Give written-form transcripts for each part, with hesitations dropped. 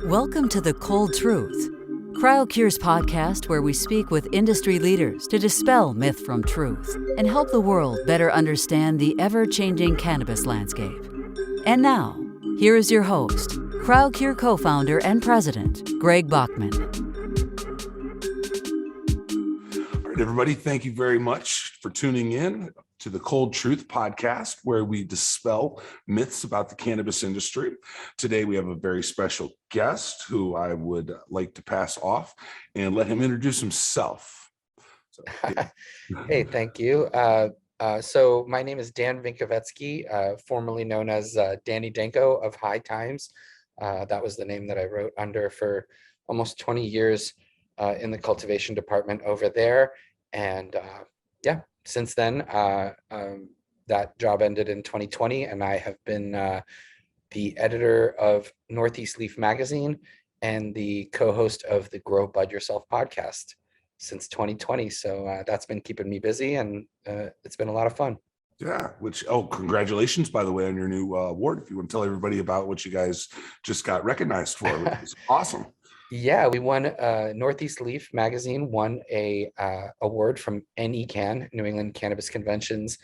Welcome to The Cold Truth, Cryo Cure's podcast where we speak with industry leaders to dispel myth from truth and help the world better understand the ever-changing cannabis landscape. And now, here is your host, Cryo Cure co-founder and president, Greg Baughman. All right, everybody, thank you very much for tuning in to the Cold Truth podcast, where we dispel myths about the cannabis industry. Today, we have a very special guest who I would like to pass off and let him introduce himself. So, hey, thank you. So my name is Dan Vinkovetsky, formerly known as Danko of High Times. That was the name that I wrote under for almost 20 years in the cultivation department over there. And since then, that job ended in 2020, and I have been the editor of Northeast Leaf magazine and the co-host of the Grow Bud Yourself podcast since 2020. So that's been keeping me busy, and it's been a lot of fun. Yeah, congratulations, by the way, on your new award. If you want to tell everybody about what you guys just got recognized for, which is awesome. Yeah, we won, Northeast Leaf magazine won a award from NECAN, New England Cannabis Conventions,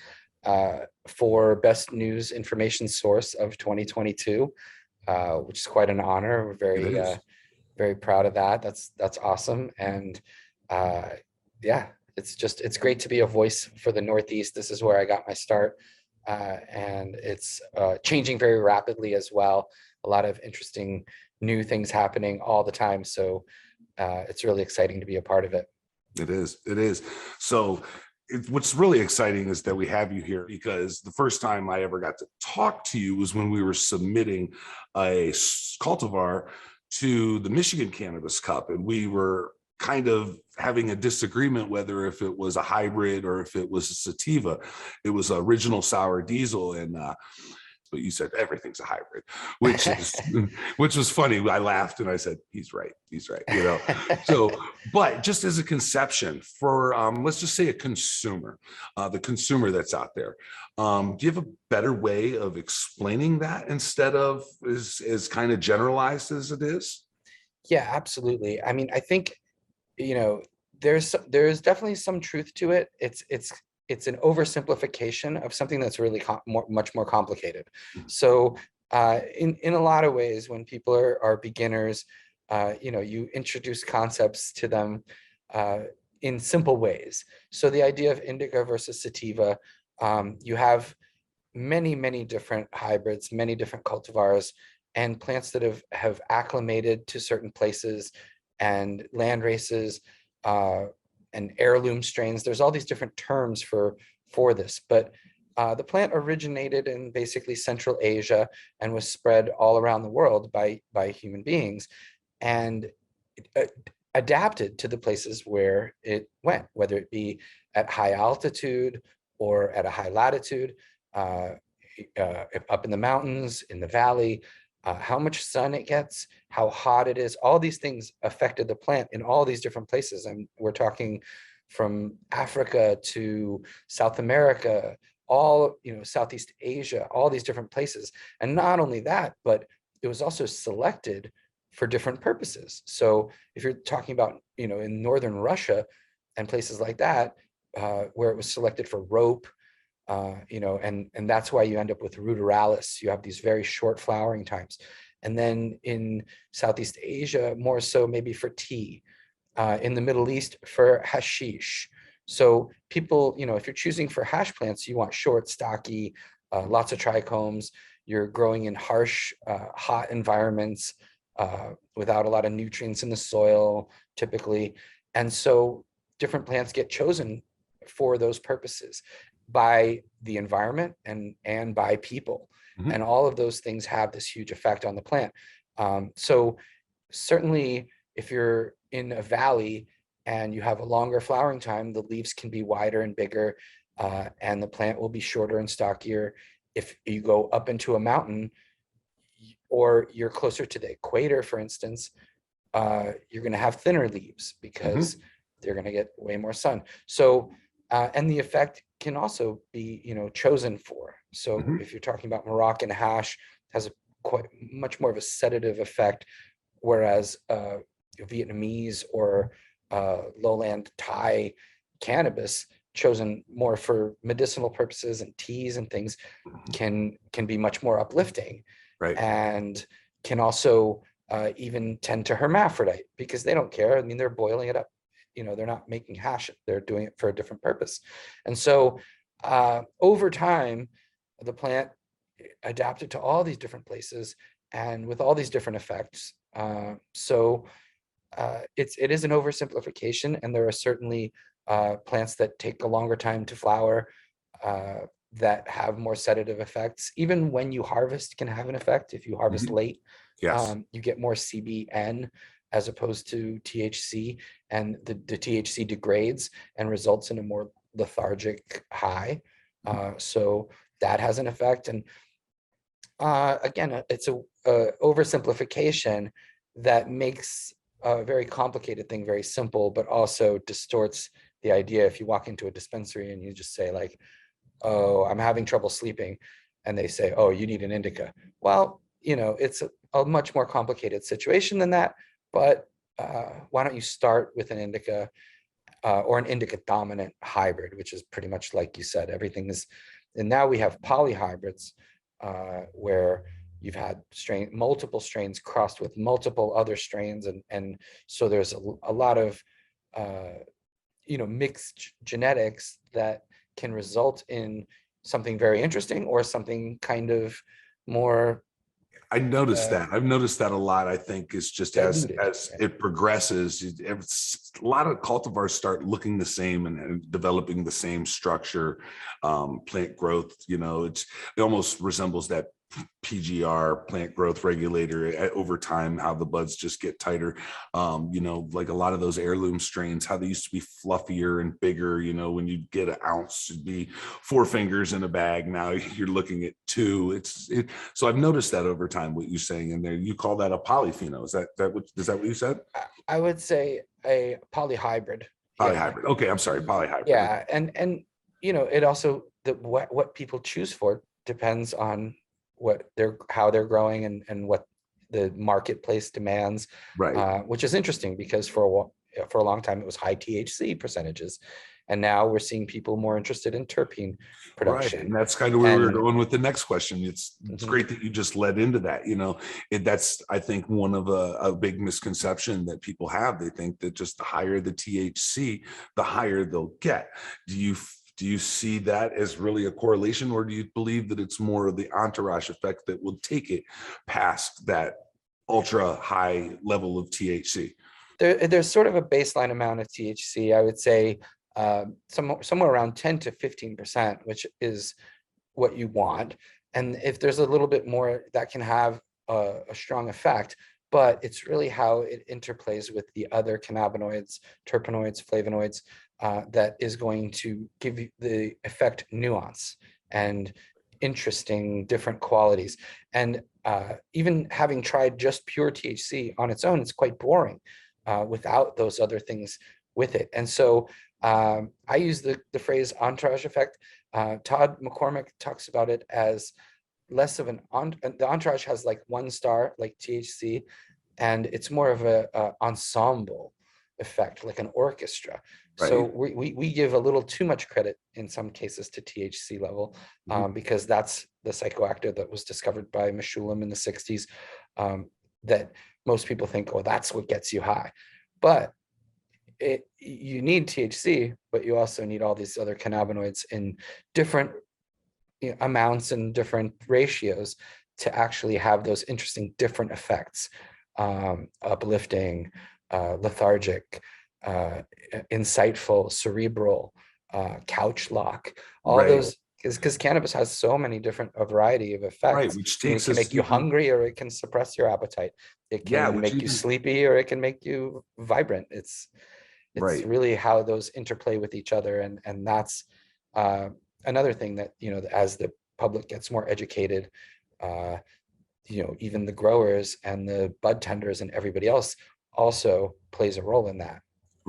for Best News Information Source of 2022, which is quite an honor. We're very proud of that. That's awesome. And it's great to be a voice for the Northeast. This is where I got my start, and it's changing very rapidly as well. A lot of interesting new things happening all the time. So it's really exciting to be a part of it. It is. So what's really exciting is that we have you here, because the first time I ever got to talk to you was when we were submitting a cultivar to the Michigan Cannabis Cup. And we were kind of having a disagreement whether if it was a hybrid or if it was a sativa. It was original sour diesel, and but you said everything's a hybrid, which was funny. I laughed and I said, he's right, you know. So, but just as a conception for, let's just say a consumer, the consumer that's out there, do you have a better way of explaining that instead of as kind of generalized as it is? Yeah, absolutely. I mean, I think, you know, there's definitely some truth to it. It's an oversimplification of something that's really much more complicated. So in a lot of ways, when people are beginners, you introduce concepts to them in simple ways. So the idea of indica versus sativa, you have many different hybrids, many different cultivars, and plants that have acclimated to certain places and land races, and heirloom strains. There's all these different terms for this, but the plant originated in basically Central Asia and was spread all around the world by human beings, and adapted to the places where it went, whether it be at high altitude or at a high latitude, up in the mountains, in the valley, how much sun it gets, how hot it is. All these things affected the plant in all these different places. And we're talking from Africa to South America, all, Southeast Asia, all these different places. And not only that, but it was also selected for different purposes. So if you're talking about, in Northern Russia and places like that, where it was selected for rope, and that's why you end up with ruderalis. You have these very short flowering times. And then in Southeast Asia, more so maybe for tea, in the Middle East for hashish. So people, if you're choosing for hash plants, you want short, stocky, lots of trichomes. You're growing in harsh, hot environments without a lot of nutrients in the soil, typically. And so different plants get chosen for those purposes by the environment and by people. Mm-hmm. And all of those things have this huge effect on the plant. So certainly if you're in a valley and you have a longer flowering time, the leaves can be wider and bigger, and the plant will be shorter and stockier. If you go up into a mountain, or you're closer to the equator, for instance, you're going to have thinner leaves because they're going to get way more sun. So, and the effect can also be, chosen for. So if you're talking about Moroccan hash, has a quite much more of a sedative effect, whereas Vietnamese or lowland Thai cannabis, chosen more for medicinal purposes and teas and things, can be much more uplifting, Right. and can also even tend to hermaphrodite, because they don't care. I mean, they're boiling it up. They're not making hash. They're doing it for a different purpose. And so over time, the plant adapted to all these different places and with all these different effects. It is an oversimplification, and there are certainly plants that take a longer time to flower, that have more sedative effects. Even when you harvest can have an effect. If you harvest late, Yes. you get more CBN as opposed to THC, and the THC degrades and results in a more lethargic high. So that has an effect. And again, it's a oversimplification that makes a very complicated thing very simple, but also distorts the idea. If you walk into a dispensary and you just say like, oh, I'm having trouble sleeping, and they say, oh, you need an indica. Well, it's a much more complicated situation than that, but why don't you start with an indica, or an indica dominant hybrid, which is pretty much like you said, everything is. And now we have polyhybrids, where you've had multiple strains crossed with multiple other strains, and so there's a lot of mixed genetics that can result in something very interesting or something kind of more. I've noticed that a lot. I think is just as Diluted, it progresses, a lot of cultivars start looking the same and developing the same structure, plant growth. It almost resembles that PGR, plant growth regulator, over time, how the buds just get tighter. Like a lot of those heirloom strains, how they used to be fluffier and bigger. When you get an ounce, it'd be 4 fingers in a bag. Now you're looking at 2. So I've noticed that over time. What you're saying in there, you call that a polypheno? Is that what you said? I would say a polyhybrid. Polyhybrid. Okay, I'm sorry, polyhybrid. Yeah, and it also, what people choose for depends on how they're growing and what the marketplace demands. Right. Which is interesting, because for a long time it was high THC percentages, and now we're seeing people more interested in terpene production. Right, and that's kind of where we were going with the next question. It's great that you just led into that. That's, I think, one of a big misconception that people have. They think that just the higher the THC, the higher they'll get. Do you see that as really a correlation, or do you believe that it's more of the entourage effect that will take it past that ultra high level of THC? There's sort of a baseline amount of THC, I would say, somewhere around 10 to 15%, which is what you want. And if there's a little bit more, that can have a strong effect, but it's really how it interplays with the other cannabinoids, terpenoids, flavonoids, that is going to give you the effect nuance and interesting different qualities. And even having tried just pure THC on its own, it's quite boring without those other things with it. And so I use the phrase entourage effect. Todd McCormick talks about it as less of the entourage has like 1 star, like THC, and it's more of a ensemble effect, like an orchestra. Right. So we give a little too much credit in some cases to THC level, because that's the psychoactive that was discovered by Meshulam in the 60s, that most people think, oh, that's what gets you high. But you need THC, but you also need all these other cannabinoids in different amounts and different ratios to actually have those interesting different effects, uplifting, lethargic, insightful, cerebral, couch lock, all those, because cannabis has so many different variety of effects. Which it can make you hungry, or it can suppress your appetite. It can make you sleepy, or it can make you vibrant. It's really how those interplay with each other. And that's another thing that, as the public gets more educated, even the growers and the bud tenders and everybody else also plays a role in that.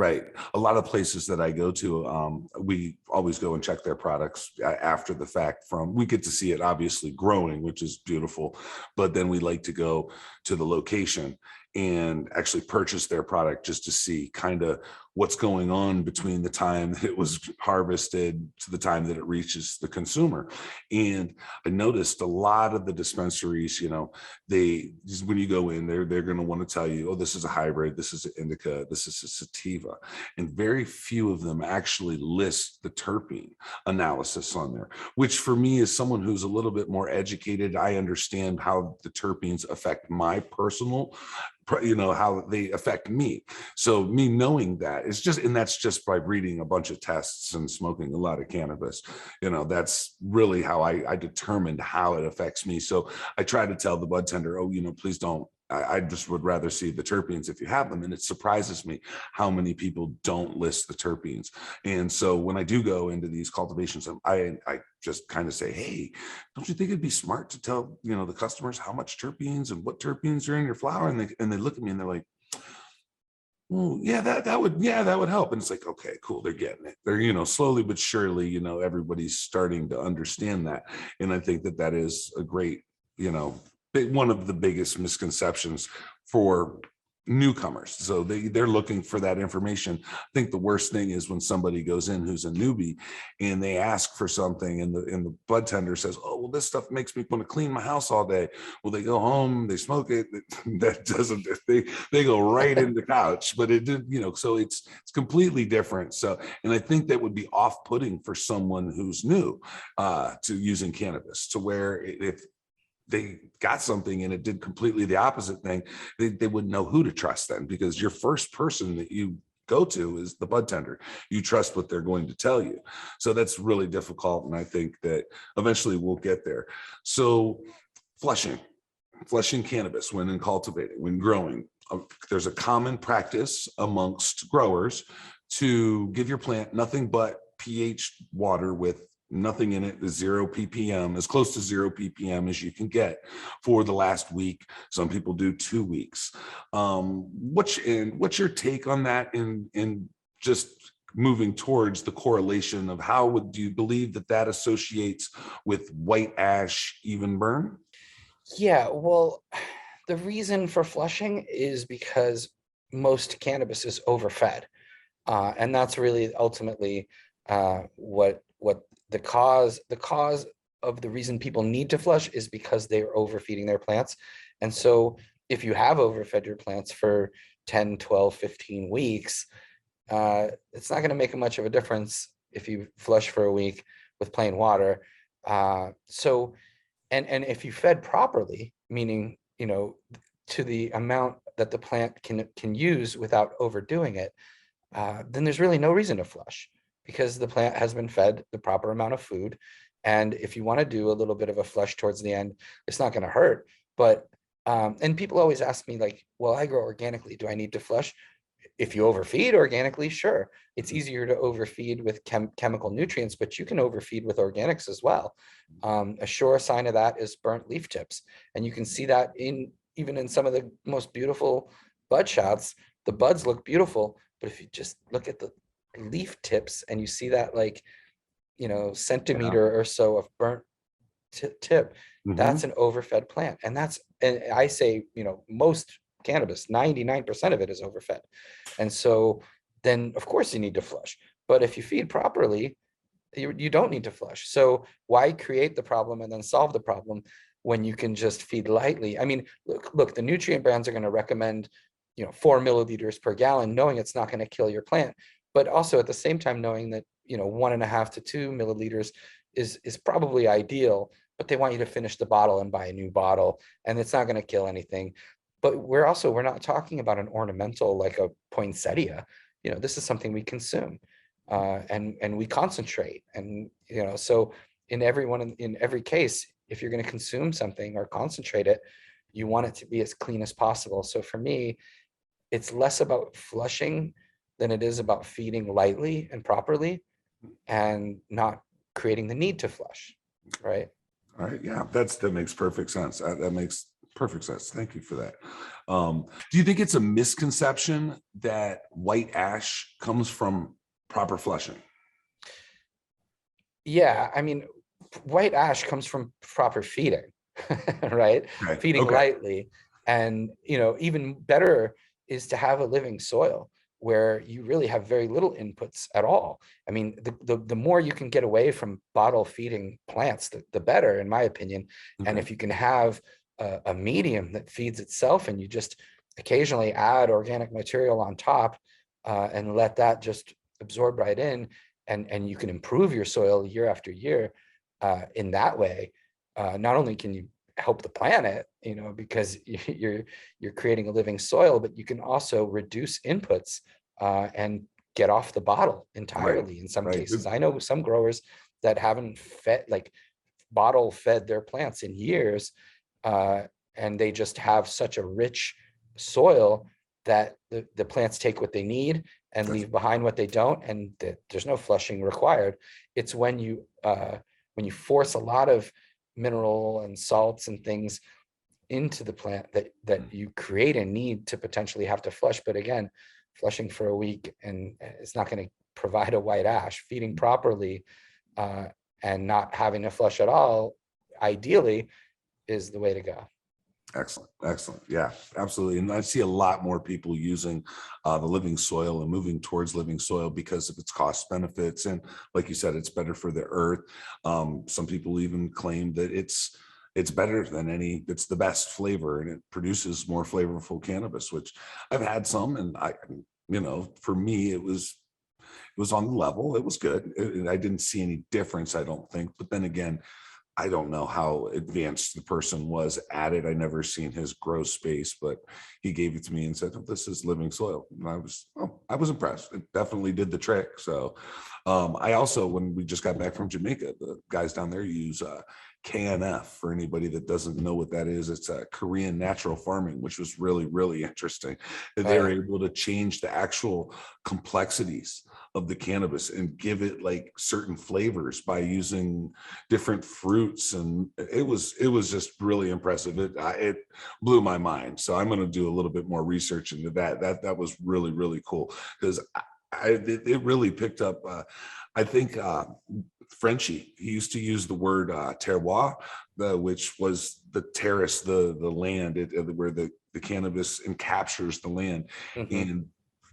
Right. A lot of places that I go to, we always go and check their products after the fact. We get to see it obviously growing, which is beautiful, but then we like to go to the location and actually purchase their product just to see kind of what's going on between the time that it was harvested to the time that it reaches the consumer. And I noticed a lot of the dispensaries, when you go in there, they're going to want to tell you, oh, this is a hybrid, this is an indica, this is a sativa. And very few of them actually list the terpene analysis on there, which for me, as someone who's a little bit more educated, I understand how the terpenes affect my personal, how they affect me. So me knowing that and that's just by reading a bunch of tests and smoking a lot of cannabis. That's really how I determined how it affects me. So I try to tell the bud tender, oh, please don't. I just would rather see the terpenes if you have them. And it surprises me how many people don't list the terpenes. And so when I do go into these cultivations, I just kind of say, hey, don't you think it'd be smart to tell, the customers how much terpenes and what terpenes are in your flower? And they look at me and they're like, well, yeah, that would help. And it's like, okay, cool. They're getting it. They're, slowly but surely, everybody's starting to understand that. And I think that is a great, one of the biggest misconceptions for newcomers. So they're looking for that information. I think the worst thing is when somebody goes in who's a newbie and they ask for something and the bud tender says, oh, well, this stuff makes me want to clean my house all day. Well, they go home, they smoke it. That doesn't, they go right in the couch, but it did, so it's completely different. So, and I think that would be off-putting for someone who's new to using cannabis, to where if they got something and it did completely the opposite thing, they wouldn't know who to trust then, because your first person that you go to is the bud tender. You trust what they're going to tell you. So that's really difficult. And I think that eventually we'll get there. So flushing cannabis when cultivating, when growing, there's a common practice amongst growers to give your plant nothing but pH water with nothing in it, the 0 ppm, as close to 0 ppm as you can get for the last week. Some people do 2 weeks. What's your take on that in just moving towards the correlation of how would you believe that associates with white ash even burn? Yeah, well, the reason for flushing is because most cannabis is overfed. And that's really ultimately what the cause of the reason people need to flush is because they're overfeeding their plants. And so if you have overfed your plants for 10, 12, 15 weeks, it's not going to make much of a difference if you flush for a week with plain water. And if you fed properly, meaning, to the amount that the plant can use without overdoing it, then there's really no reason to flush, because the plant has been fed the proper amount of food. And if you want to do a little bit of a flush towards the end, it's not going to hurt. But and people always ask me like, well, I grow organically, do I need to flush? If you overfeed organically, sure. It's easier to overfeed with chemical nutrients, but you can overfeed with organics as well. A sure sign of that is burnt leaf tips. And you can see that even in some of the most beautiful bud shots. The buds look beautiful, but if you just look at the leaf tips and you see that centimeter or so of burnt tip, that's an overfed plant. And I say, most cannabis, 99% of it is overfed. And so then of course you need to flush. But if you feed properly, you don't need to flush. So why create the problem and then solve the problem when you can just feed lightly? I mean, look, the nutrient brands are going to recommend 4 milliliters per gallon, knowing it's not going to kill your plant, but also at the same time knowing that 1.5 to 2 milliliters is probably ideal, but they want you to finish the bottle and buy a new bottle, and it's not going to kill anything. But we're not talking about an ornamental like a poinsettia. This is something we consume, and we concentrate, and so in every case, if you're going to consume something or concentrate it, you want it to be as clean as possible. So for me, it's less about flushing than it is about feeding lightly and properly and not creating the need to flush, right? All right. Yeah, that makes perfect sense. That makes Perfect sense. Thank you for that. Do you think it's a misconception that white ash comes from proper flushing? Yeah, I mean, white ash comes from proper feeding, right? Okay. Feeding Okay. lightly. And, even better is to have a living soil where you really have very little inputs at all. I mean, the more you can get away from bottle feeding plants, the better, in my opinion. And Okay. if you can have a medium that feeds itself and you just occasionally add organic material on top and let that just absorb right in, and you can improve your soil year after year in that way. Not only can you help the planet, because you're creating a living soil, but you can also reduce inputs and get off the bottle Right. entirely in some Right. cases. I know some growers that haven't fed, like, bottle fed their plants in years, and they just have such a rich soil that the plants take what they need and That's leave behind what they don't, and there's no flushing required. It's when you force a lot of mineral and salts and things into the plant that you create a need to potentially have to flush. But again, flushing for a week and it's not going to provide a white ash. Feeding properly and not having to flush at all, ideally, is the way to go. excellent. Excellent. Yeah, absolutely. And I see a lot more people using the living soil and moving towards living soil because of its cost benefits. And like you said, it's better for the earth. Some people even claim that it's better than it's the best flavor and it produces more flavorful cannabis, which I've had some. And for me, it was on the level. It was good. I didn't see any difference, I don't think. But then again, I don't know how advanced the person was at it. I never seen his grow space, but he gave it to me and said, "Oh, this is living soil." And I was impressed. It definitely did the trick. So I also, when we just got back from Jamaica, the guys down there use KNF. For anybody that doesn't know what that is, it's a Korean natural farming, which was really, really interesting. They were able to change the actual complexities of the cannabis and give it like certain flavors by using different fruits, and it was just really impressive. It blew my mind. So I'm going to do a little bit more research into that. That was really, really cool because it really picked up. I think Frenchie, he used to use the word terroir, which was the terrace, the land where the cannabis encaptures the land. Mhm. And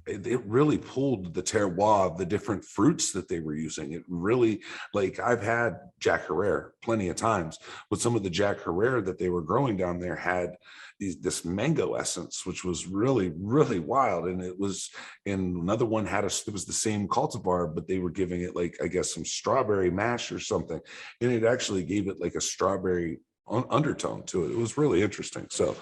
it really pulled the terroir of the different fruits that they were using. It really, like, I've had Jack Herrera plenty of times, but some of the Jack Herrera that they were growing down there had this mango essence, which was really, really wild. And another one it was the same cultivar, but they were giving it like, I guess, some strawberry mash or something. And it actually gave it like a strawberry undertone to it. It was really interesting. So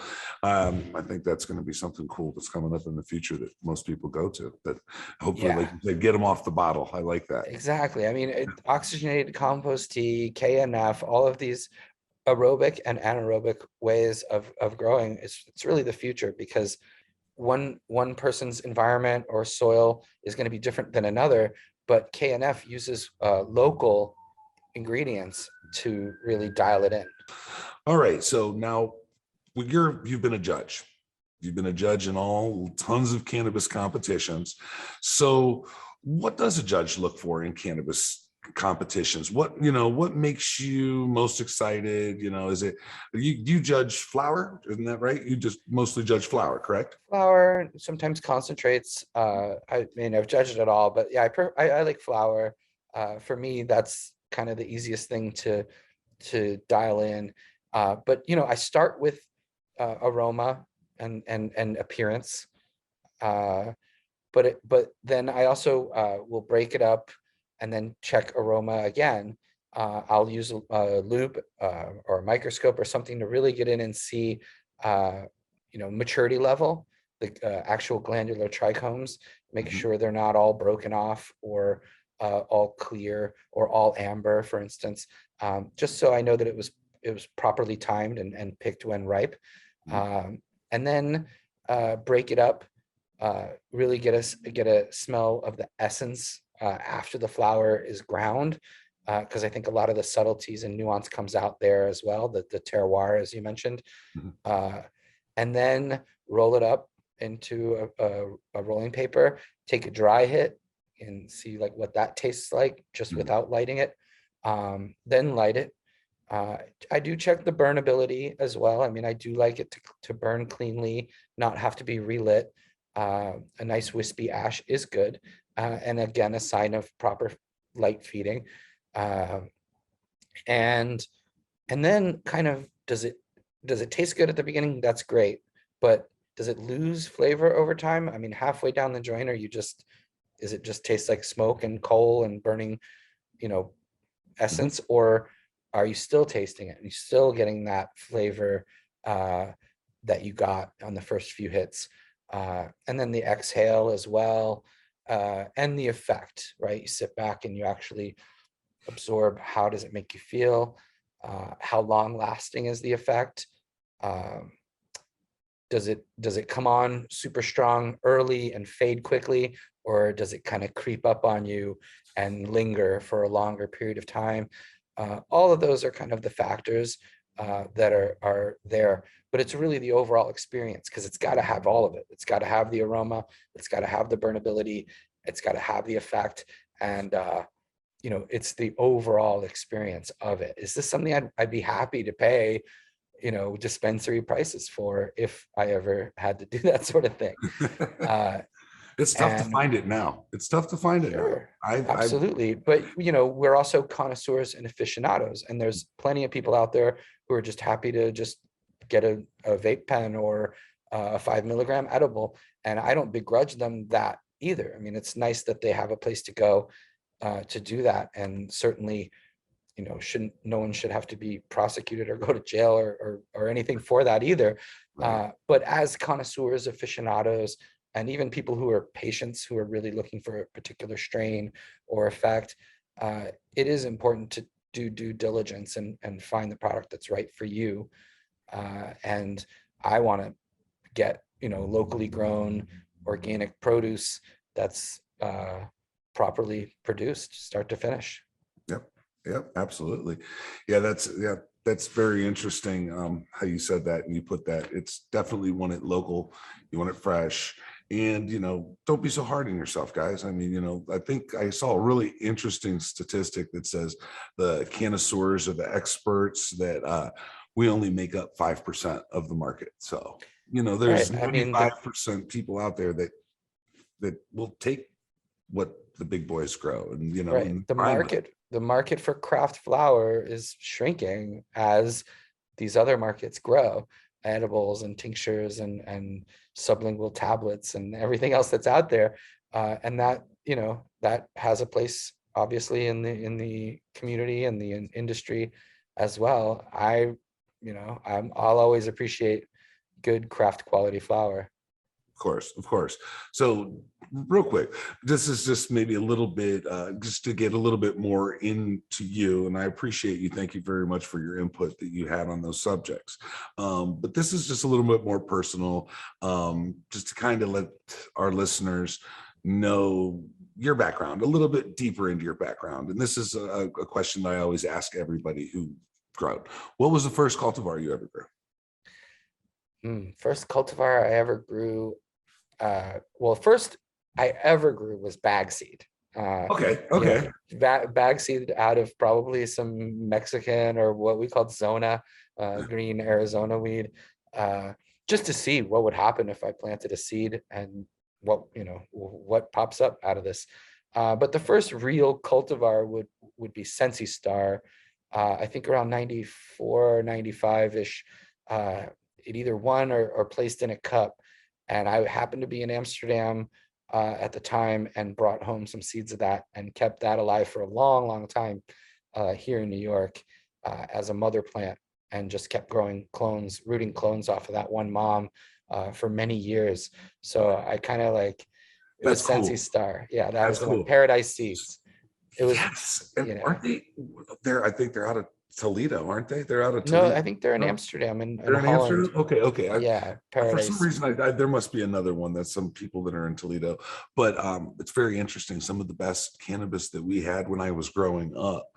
I think that's going to be something cool that's coming up in the future that most people go to, that hopefully, like you said, get them off the bottle. I like that. Exactly. I mean, oxygenated compost tea, KNF, all of these aerobic and anaerobic ways of growing, it's really the future, because one person's environment or soil is going to be different than another, but KNF uses local ingredients to really dial it in. All right. So now you've been a judge. You've been a judge in tons of cannabis competitions. So what does a judge look for in cannabis competitions? What makes you most excited? Is it you judge flower? Isn't that right? You just mostly judge flower, correct? Flower, sometimes concentrates. I mean, I've judged it all, but yeah, I like flower. For me, that's kind of the easiest thing to dial in. But I start with aroma and appearance. But then I also will break it up and then check aroma again. I'll use a loupe or a microscope or something to really get in and see, maturity level, the actual glandular trichomes, make sure they're not all broken off or all clear or all amber, for instance, just so I know that it was properly timed and picked when ripe. And then break it up, really get a smell of the essence after the flower is ground, because I think a lot of the subtleties and nuance comes out there as well, the terroir, as you mentioned. And then roll it up into a rolling paper, take a dry hit and see like what that tastes like just without lighting it. Then light it. I do check the burnability as well. I mean, I do like it to burn cleanly, not have to be relit. A nice wispy ash is good. And again, a sign of proper light feeding. And then kind of, does it taste good at the beginning? That's great. But does it lose flavor over time? I mean, halfway down the joint, is it just taste like smoke and coal and burning, essence, or are you still tasting it and you're still getting that flavor that you got on the first few hits? And then the exhale as well, and the effect, right? You sit back and you actually absorb, how does it make you feel? How long lasting is the effect? Does it come on super strong early and fade quickly, or does it kind of creep up on you and linger for a longer period of time? All of those are kind of the factors that are there, but it's really the overall experience, because it's got to have all of it. It's got to have the aroma, it's got to have the burnability, it's got to have the effect, and it's the overall experience of it. Is this something I'd be happy to pay dispensary prices for if I ever had to do that sort of thing? It's tough to find it now. It's tough to find it now. Absolutely. But, we're also connoisseurs and aficionados, and there's plenty of people out there who are just happy to just get a vape pen or a 5 milligram edible. And I don't begrudge them that either. I mean, it's nice that they have a place to go to do that. And certainly, no one should have to be prosecuted or go to jail or anything for that either. Right. But as connoisseurs, aficionados, and even people who are patients who are really looking for a particular strain or effect, it is important to do due diligence and find the product that's right for you. And I want to get, locally grown organic produce that's properly produced, start to finish. Yep, absolutely. Yeah, that's very interesting how you said that and you put that. It's definitely want it local, you want it fresh, and don't be so hard on yourself, guys. I mean, I think I saw a really interesting statistic that says the connoisseurs or the experts that we only make up 5% of the market. So there's 95% people out there that will take what the big boys grow, and right. The market for craft flower is shrinking as these other markets grow, edibles and tinctures and sublingual tablets and everything else that's out there, and that that has a place obviously in the community and the industry as well. I'll always appreciate good craft quality flower. Of course. So real quick, this is just maybe a little bit, just to get a little bit more into you. And I appreciate you. Thank you very much for your input that you had on those subjects. But this is just a little bit more personal, just to kind of let our listeners know your background, a little bit deeper into your background. And this is a question that I always ask everybody who grows. What was the first cultivar you ever grew? First cultivar I ever grew, first I ever grew was bag seed. Okay. Bag seed out of probably some Mexican or what we called Zona, green Arizona weed, just to see what would happen if I planted a seed and what pops up out of this. But the first real cultivar would be Sensi Star, I think around 94, 95-ish. It either won or placed in a cup. And I happened to be in Amsterdam at the time and brought home some seeds of that and kept that alive for a long, long time here in New York as a mother plant, and just kept growing clones, rooting clones off of that one mom for many years. So I kind of it was cool. Sensi Star. Yeah, that was the one. Paradise Seeds. It was, yes. And aren't they there? I think they're out of Toledo, aren't they? They're out of No, Toledo. I think they're in No, Amsterdam and they're in Holland. Amsterdam. Okay. Yeah, For some Paradise. reason, there must be another one that's some people that are in Toledo, but it's very interesting. Some of the best cannabis that we had when I was growing up.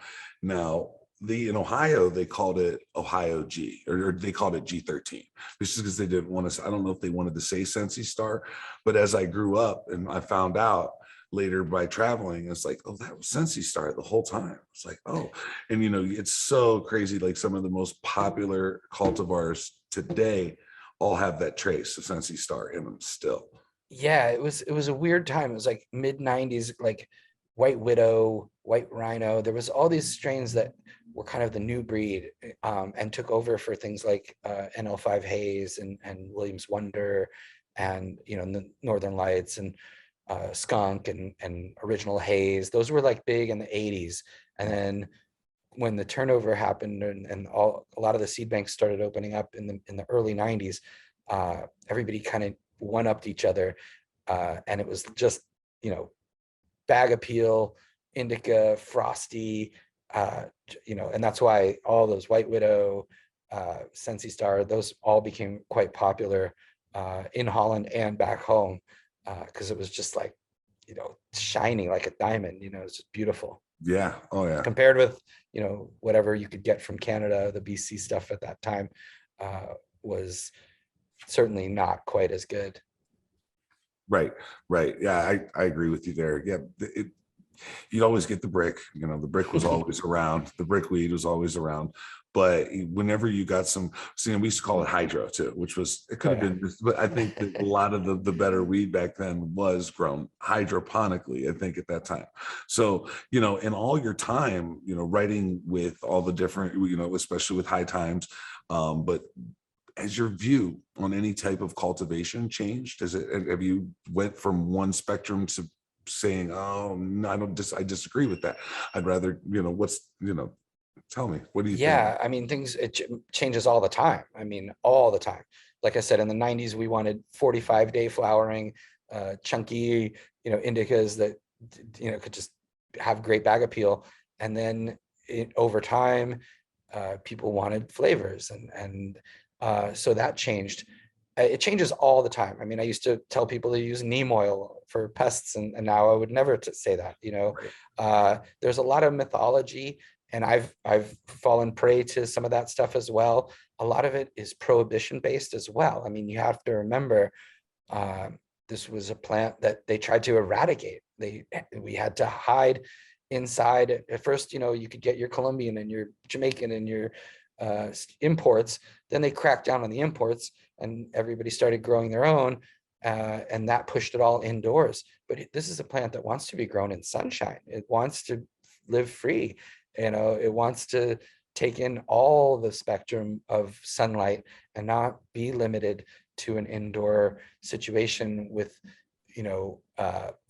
Now, in Ohio, they called it Ohio G, or they called it G13. This is because they didn't want to. I don't know if they wanted to say Sensi Star, but as I grew up and I found out later by traveling, it's like, oh, that was Sensi Star the whole time. It's like, oh, and it's so crazy. Like some of the most popular cultivars today all have that trace of Sensi Star in them still. Yeah, it was a weird time. It was like mid 90s, like White Widow, White Rhino. There was all these strains that were kind of the new breed, and took over for things like NL5 Haze and Williams Wonder, and the Northern Lights and Skunk and Original Haze. Those were like big in the 80s. And then when the turnover happened and a lot of the seed banks started opening up in the early 90s, everybody kind of one-upped each other, and it was just bag appeal, indica, frosty, and that's why all those White Widow, Sensi Star, those all became quite popular in Holland and back home, because it was just like shining like a diamond. It's just beautiful. Yeah. Oh yeah. Compared with whatever you could get from Canada, the BC stuff at that time was certainly not quite as good. Right. Yeah, I agree with you there. Yeah, you'd always get the brick. The brick was always around. The brick weed was always around. But whenever you got some, we used to call it hydro too, which was, it could have been, but I think that a lot of the better weed back then was grown hydroponically, I think at that time. So, in all your time, writing with all the different, especially with High Times, but has your view on any type of cultivation changed? Have you went from one spectrum to saying, oh, no, I disagree with that. I'd rather, tell me, what do you think? Yeah, I mean, it changes all the time. I mean, all the time. Like I said, in the 90s, we wanted 45-day flowering, chunky, indicas that, could just have great bag appeal. And then over time, people wanted flavors, and so that changed. It changes all the time. I mean, I used to tell people to use neem oil for pests, and now I would never say that. There's a lot of mythology, and I've fallen prey to some of that stuff as well. A lot of it is prohibition based as well. I mean, you have to remember, this was a plant that they tried to eradicate. We had to hide inside. At first, you could get your Colombian and your Jamaican and your imports. Then they cracked down on the imports, and everybody started growing their own, and that pushed it all indoors. But this is a plant that wants to be grown in sunshine. It wants to live free. It wants to take in all the spectrum of sunlight and not be limited to an indoor situation with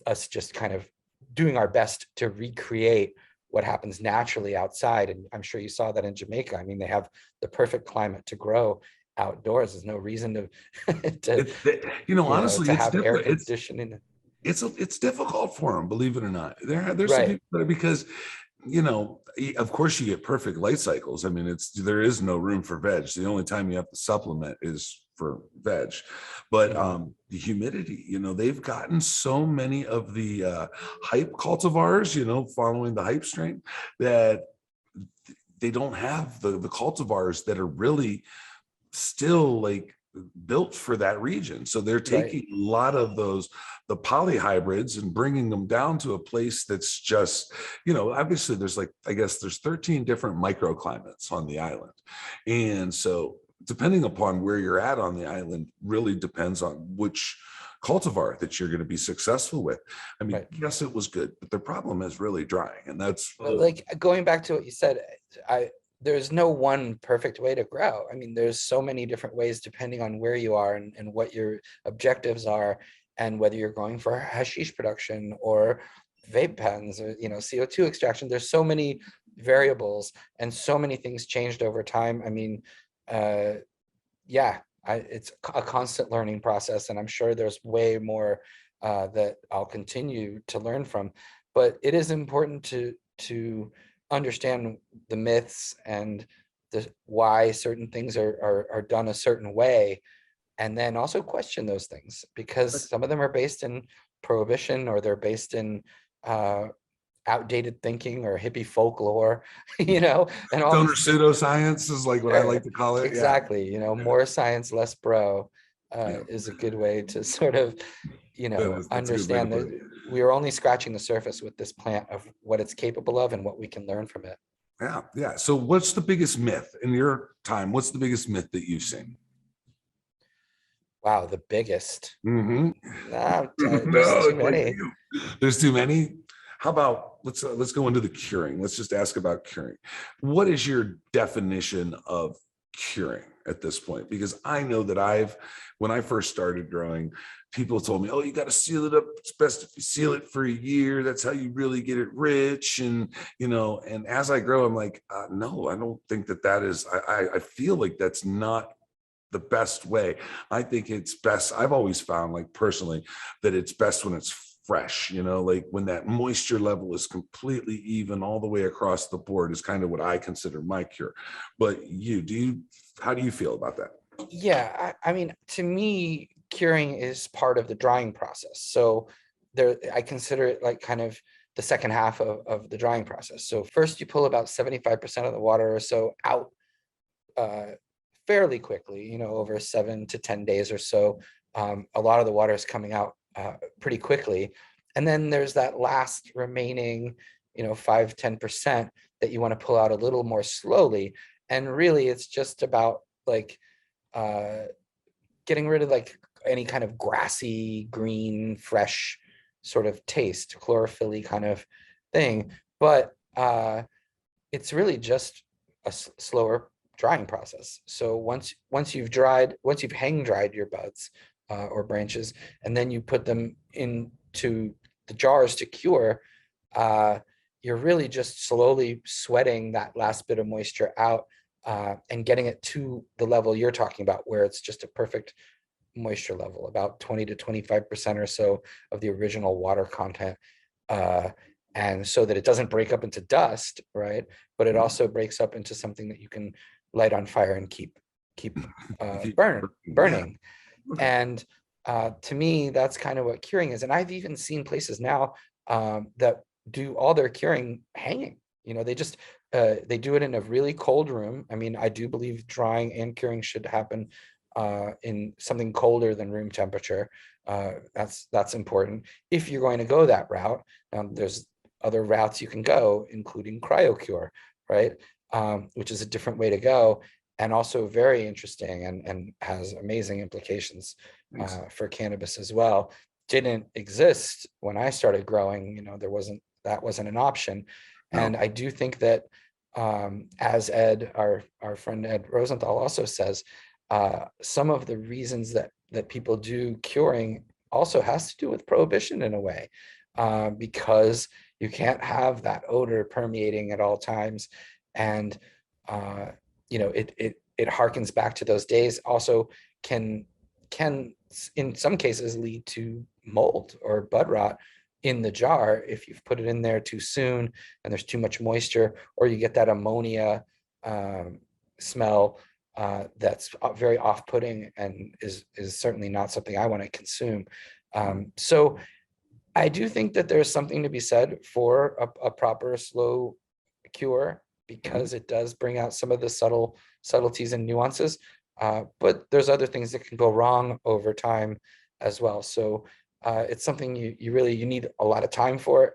us just kind of doing our best to recreate what happens naturally outside. And I'm sure you saw that in Jamaica. I mean, they have the perfect climate to grow outdoors. There's no reason honestly, to it's have air different. conditioning. It's difficult for them, believe it or not. There's some Right. people that are, because of course you get perfect light cycles. I mean, there is no room for veg. The only time you have to supplement is for veg. But the humidity, they've gotten so many of the hype cultivars, following the hype strain, that they don't have the cultivars that are really still like built for that region. So they're taking a lot of the polyhybrids and bringing them down to a place that's just, obviously there's there's 13 different microclimates on the island. And so depending upon where you're at on the island really depends on which cultivar that you're going to be successful with. I mean, yes, it was good, but the problem is really drying. And that's like going back to what you said, there's no one perfect way to grow. I mean, there's so many different ways depending on where you are and what your objectives are, and whether you're going for hashish production or vape pens or CO2 extraction. There's so many variables, and so many things changed over time. I mean, it's a constant learning process, and I'm sure there's way more that I'll continue to learn from. But it is important to understand the myths and why certain things are done a certain way, and then also question those things, because some of them are based in prohibition, or they're based in outdated thinking or hippie folklore, and all Stoner these things. pseudoscience is like what I like Sure, to call it. Yeah. exactly. More science, less bro, Yeah. is a good way to sort of, That's a good way to understand put that it. we are only scratching the surface with this plant of what it's capable of and what we can learn from it. Yeah. Yeah. So what's the biggest myth in your time? What's the biggest myth that you've seen? Wow, the biggest. Mm-hmm. There's No, too it's like many. there's too many. How about let's go into the curing. Let's just ask about curing. What is your definition of curing at this point? Because I know that when I first started growing, people told me, "Oh, you got to seal it up. It's best if you seal it for a year. That's how you really get it rich." And and as I grow, I'm like, no, I don't think that is. I feel like that's not the best way. I think it's best. I've always found, like personally, that it's best when it's fresh, like when that moisture level is completely even all the way across the board is kind of what I consider my cure. But how do you feel about that? Yeah, I mean, to me, curing is part of the drying process. So I consider it like kind of the second half of the drying process. So first you pull about 75% of the water or so out fairly quickly, over 7 to 10 days or so. A lot of the water is coming out pretty quickly. And then there's that last remaining, 5-10% that you want to pull out a little more slowly. And really, it's just about like getting rid of like any kind of grassy, green, fresh sort of taste, chlorophyll kind of thing. But it's really just a slower drying process. So once you've hang dried your buds or branches, and then you put them into the jars to cure, you're really just slowly sweating that last bit of moisture out and getting it to the level you're talking about, where it's just a perfect moisture level, about 20 to 25% or so of the original water content. And so that it doesn't break up into dust, right? But it also breaks up into something that you can light on fire and keep burning. And to me, that's kind of what curing is. And I've even seen places now that do all their curing hanging. They just they do it in a really cold room. I mean, I do believe drying and curing should happen in something colder than room temperature. That's important if you're going to go that route. There's other routes you can go, including Cryo Cure, right? Which is a different way to go, and also very interesting and has amazing implications for cannabis as well. Didn't exist when I started growing. That wasn't an option. No. And I do think that, as our friend Ed Rosenthal also says, some of the reasons that people do curing also has to do with prohibition in a way, because you can't have that odor permeating at all times. And it harkens back to those days. Also can in some cases lead to mold or bud rot in the jar if you've put it in there too soon and there's too much moisture, or you get that ammonia smell that's very off-putting and is certainly not something I want to consume. So I do think that there's something to be said for a proper slow cure, because it does bring out some of the subtleties and nuances. But there's other things that can go wrong over time as well. So it's something you really need a lot of time for it,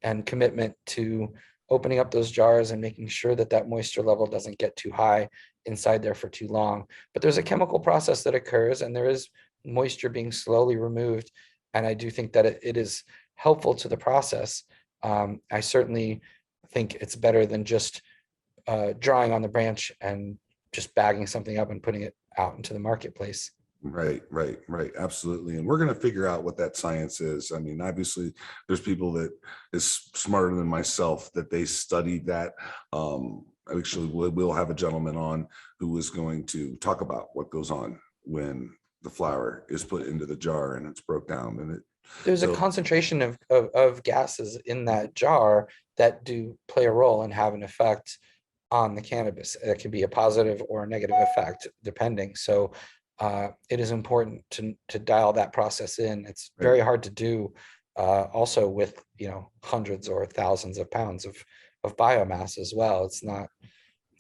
and commitment to opening up those jars and making sure that moisture level doesn't get too high inside there for too long. But there's a chemical process that occurs, and there is moisture being slowly removed. And I do think that it is helpful to the process. I certainly think it's better than just drawing on the branch and just bagging something up and putting it out into the marketplace. Right. Absolutely. And we're going to figure out what that science is. I mean, obviously there's people that is smarter than myself that they studied that. Actually, we'll have a gentleman on who is going to talk about what goes on when the flower is put into the jar and it's broke down, and There's a So concentration of gases in that jar that do play a role and have an effect on the cannabis. It can be a positive or a negative effect, depending. So it is important to dial that process in. It's right. very hard to do also with, hundreds or thousands of pounds of biomass as well. It's not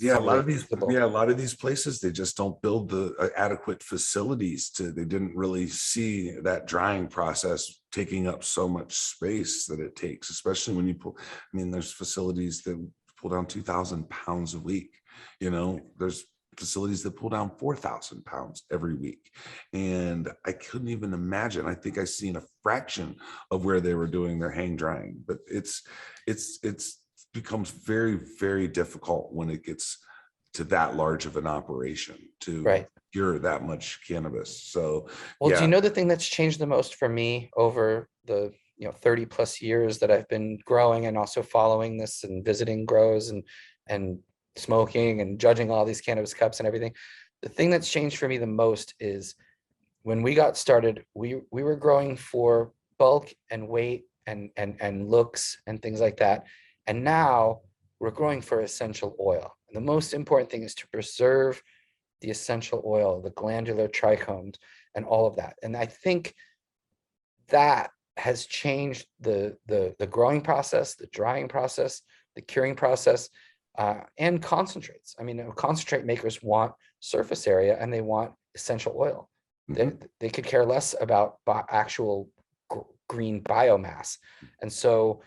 Yeah, fully feasible. a lot of these places, they just don't build the adequate facilities they didn't really see that drying process taking up so much space that it takes, especially when you pull, I mean, there's facilities that pull down 2,000 pounds a week, there's facilities that pull down 4,000 pounds every week. And I couldn't even imagine, I think I seen a fraction of where they were doing their hang drying, but it's becomes very, very difficult when it gets to that large of an operation to Right. cure that much cannabis. So Well, do you yeah, know the thing that's changed the most for me over the 30 plus years that I've been growing and also following this and visiting grows and smoking and judging all these cannabis cups and everything? The thing that's changed for me the most is when we got started, we were growing for bulk and weight and looks and things like that. And now we're growing for essential oil. And the most important thing is to preserve the essential oil, the glandular trichomes, and all of that. And I think that has changed the growing process, the drying process, the curing process, and concentrates. I mean, concentrate makers want surface area and they want essential oil. They could care less about actual green biomass. And so,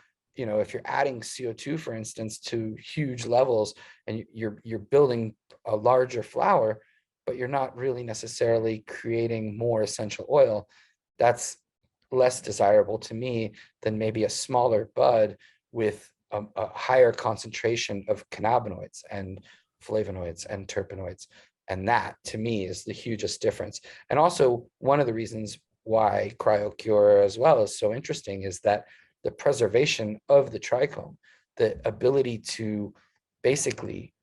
if you're adding CO2, for instance, to huge levels and you're building a larger flower, but you're not really necessarily creating more essential oil, that's less desirable to me than maybe a smaller bud with a higher concentration of cannabinoids and flavonoids and terpenoids. And that, to me, is the hugest difference. And also, one of the reasons why Cryo Cure as well is so interesting is that the preservation of the trichome, the ability to basically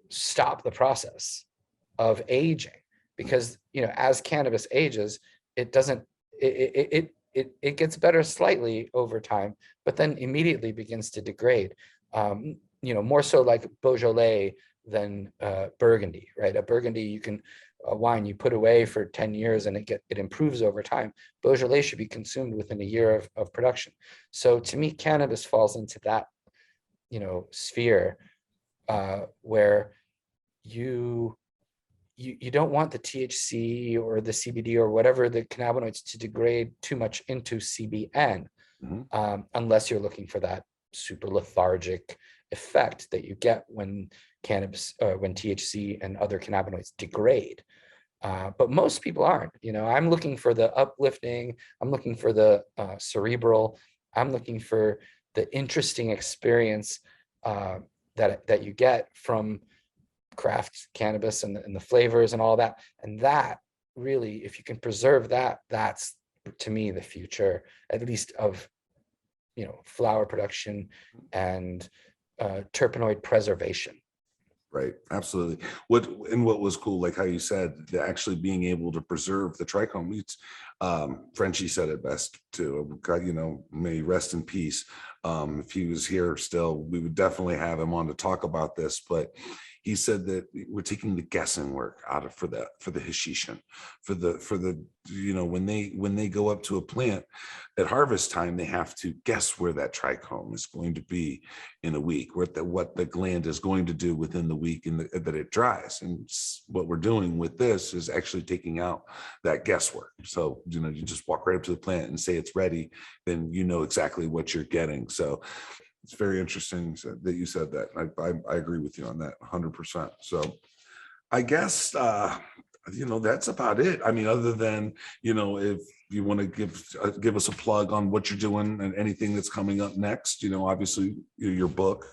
stop the process of aging, because as cannabis ages, it doesn't it gets better slightly over time, but then immediately begins to degrade. More so like Beaujolais than Burgundy, right? A Burgundy, you can a wine you put away for 10 years and it improves over time. Beaujolais should be consumed within a year of production. So to me, cannabis falls into that sphere where you don't want the THC or the CBD or whatever the cannabinoids to degrade too much into CBN, unless you're looking for that super lethargic effect that you get when when THC and other cannabinoids degrade. But most people aren't. I'm looking for the uplifting. I'm looking for the cerebral. I'm looking for the interesting experience that you get from craft cannabis and the flavors and all that. And that really, if you can preserve that, that's to me the future, at least of flower production and terpenoid preservation. right, absolutely. What was cool, like how you said, actually being able to preserve the trichome. Frenchie said it best too. God, may he rest in peace. If he was here still, we would definitely have him on to talk about this. But he said that we're taking the guessing work out of for the hashishin, for the when they go up to a plant at harvest time, they have to guess where that trichome is going to be in a week, what the gland is going to do within the week that it dries. And what we're doing with this is actually taking out that guesswork. So you just walk right up to the plant and say it's ready, then you know exactly what you're getting. So it's very interesting that you said that. I agree with you on that 100%. So I guess that's about it. I mean, other than if you want to give us a plug on what you're doing and anything that's coming up next, obviously your book,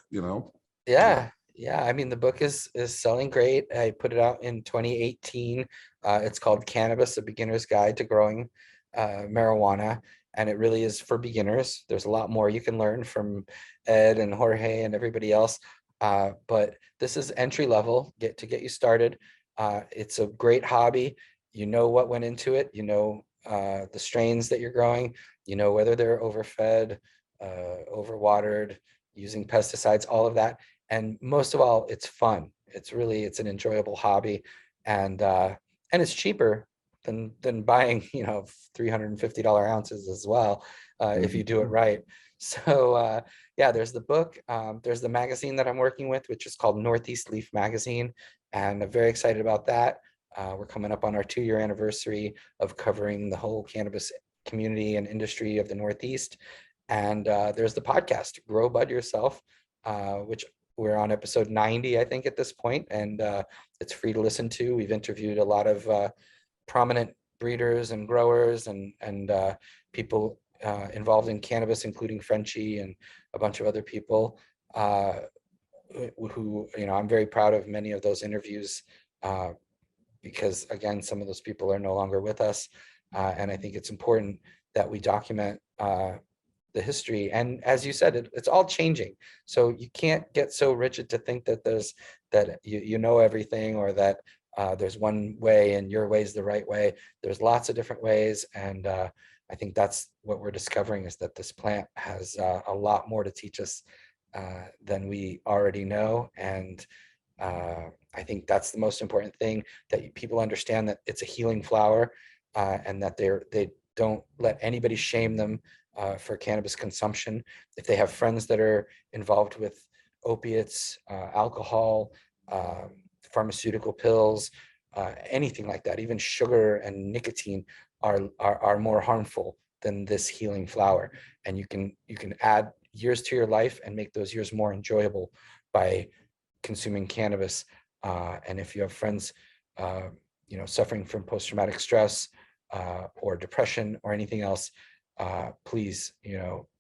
Yeah. I mean, the book is selling great. I put it out in 2018. It's called Cannabis: A Beginner's Guide to Growing Marijuana. And it really is for beginners. There's a lot more you can learn from Ed and Jorge and everybody else. But this is entry level, to get you started. It's a great hobby. You know what went into it. You know the strains that you're growing. You know whether they're overfed, overwatered, using pesticides, all of that. And most of all, it's fun. It's an enjoyable hobby, and it's cheaper than buying, $350 ounces as well, if you do it right. So yeah, there's the book. There's the magazine that I'm working with, which is called Northeast Leaf Magazine, and I'm very excited about that. We're coming up on our 2-year anniversary of covering the whole cannabis community and industry of the Northeast. And there's the podcast, Grow Bud Yourself, which we're on episode 90, I think, at this point, and it's free to listen to. We've interviewed a lot of prominent breeders and growers and people involved in cannabis, including Frenchie and a bunch of other people who, I'm very proud of many of those interviews because, again, some of those people are no longer with us. And I think it's important that we document the history. And as you said, it's all changing. So you can't get so rigid to think that that you know everything, or that there's one way and your way is the right way. There's lots of different ways. And I think that's what we're discovering, is that this plant has a lot more to teach us than we already know. And I think that's the most important thing, that people understand that it's a healing flower, and that they don't let anybody shame them for cannabis consumption. If they have friends that are involved with opiates, alcohol, pharmaceutical pills, anything like that, even sugar and nicotine are more harmful than this healing flower. And you can add years to your life and make those years more enjoyable by consuming cannabis. And if you have friends, suffering from post-traumatic stress or depression or anything else, please,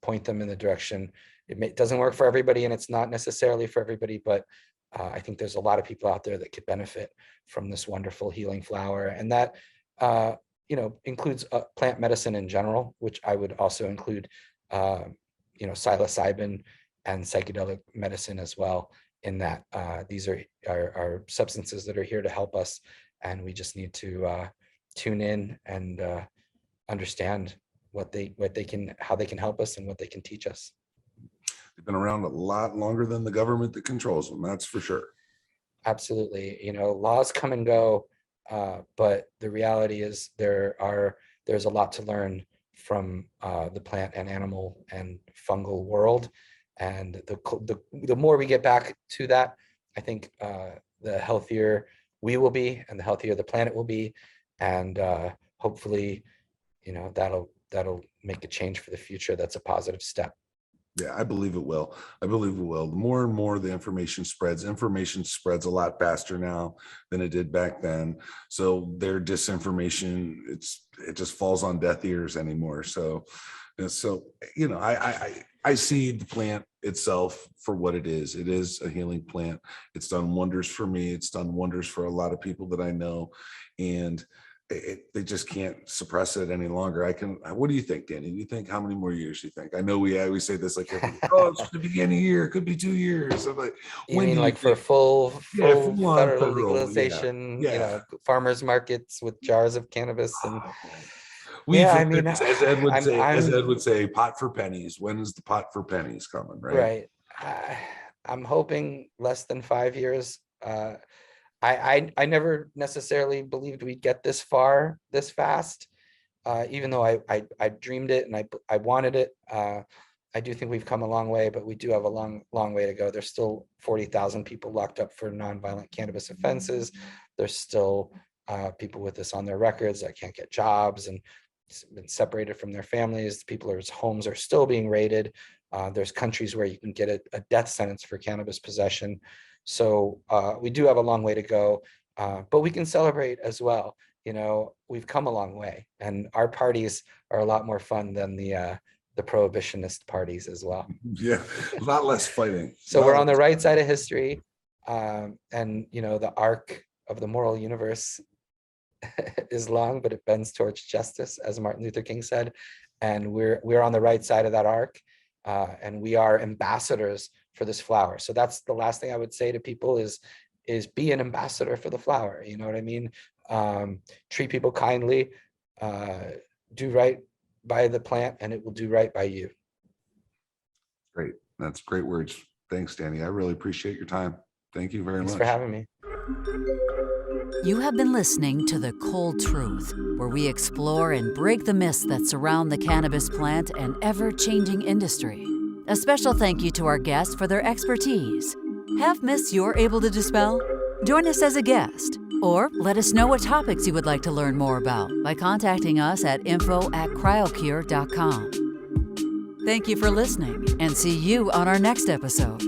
point them in the direction. It doesn't work for everybody, and it's not necessarily for everybody, but I think there's a lot of people out there that could benefit from this wonderful healing flower. And that, includes plant medicine in general, which I would also include, psilocybin and psychedelic medicine as well, in that these are substances that are here to help us, and we just need to tune in and understand how they can help us and what they can teach us. They've been around a lot longer than the government that controls them, that's for sure. Absolutely. Laws come and go, but the reality is there's a lot to learn from the plant and animal and fungal world. And the more we get back to that, I think the healthier we will be, and the healthier the planet will be. And hopefully, that'll make a change for the future. That's a positive step. Yeah, I believe it will. The more and more the information spreads a lot faster now than it did back then. So their disinformation, it just falls on deaf ears anymore. So I see the plant itself for what it is. It is a healing plant. It's done wonders for me. It's done wonders for a lot of people that I know, and they just can't suppress it any longer. What do you think, Danny? Do you think, how many more years do you think? I know we always say this, like, it's the beginning of a year, it could be 2 years. I'm like, you mean like for full federal legalization, yeah. Farmers markets with jars of cannabis and as Ed would say, pot for pennies. When is the pot for pennies coming? Right. I'm hoping less than 5 years. I never necessarily believed we'd get this far this fast, even though I dreamed it and I wanted it. I do think we've come a long way, but we do have a long way to go. There's still 40,000 people locked up for nonviolent cannabis offenses. There's still people with this on their records that can't get jobs and been separated from their families. People's homes are still being raided. There's countries where you can get a death sentence for cannabis possession. So we do have a long way to go, but we can celebrate as well. We've come a long way, and our parties are a lot more fun than the prohibitionist parties as well. Yeah, a lot less fighting. So we're on the right side of history, and the arc of the moral universe is long, but it bends towards justice, as Martin Luther King said, and we're on the right side of that arc, and we are ambassadors for this flower. So that's the last thing I would say to people is be an ambassador for the flower. You know what I mean? Treat people kindly, do right by the plant and it will do right by you. Great. That's great words. Thanks, Danny. I really appreciate your time. Thank you very Thanks much. for having me. You have been listening to The Cold Truth, where we explore and break the myths that surround the cannabis plant and ever-changing industry. A special thank you to our guests for their expertise. Have myths you're able to dispel? Join us as a guest, or let us know what topics you would like to learn more about by contacting us at info@cryocure.com. Thank you for listening, and see you on our next episode.